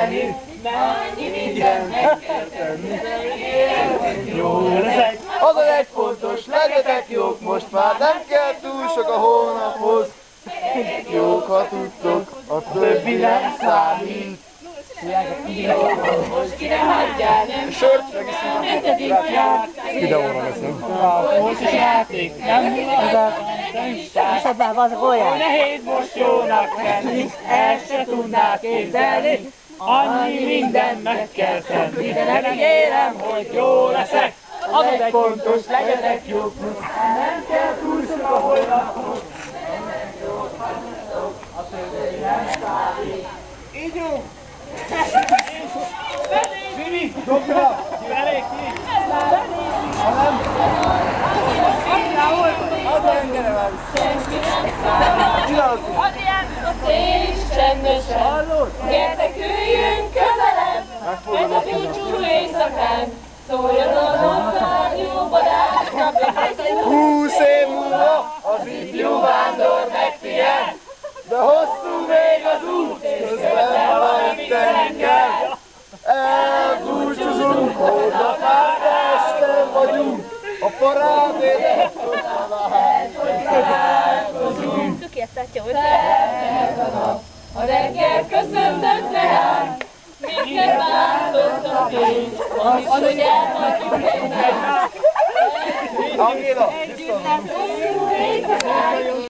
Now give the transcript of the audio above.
tenni, mennyi mindent meg kell tenni. Jó leszek. Az egy fontos, legyetek jók, most már nem kell túl sok a hónaphoz. Jók, ha tudtok, a többi nem számít. Most kire hagyjál, nem Sört megiszunk. negyedik jár. Videóra veszem. Most is játék, nem mulat, nem is tár. Nehéz most jónak lenni, el se tudnák képzelni. Annyi mindent meg kell tenni, de nem ígérem, hogy jó leszek. Az egy fontos, legyetek jók, nem kell túl sok a holnaphoz. A többi nem számít. Így jó! Mimi, dobja! Elég ki! Az engere már Senki nem számít. Adján, a szél is csendesen. Gyertek, üljünk közelebb, mert a búcsú éjszakán szóljon a hozzánk barátnak. 20 év múlva az ifjú vándor megpihen, de hosszú még az út, közben valamit tenni kell. Elbúcsúzunk, holnap már este vagyunk, a parádédet Találkozunk. A reggel köszöntött reánk, minket látott a fény, az, hogy elhagyjuk egymást. Angéla, Együtt nem fogjuk éjszakán.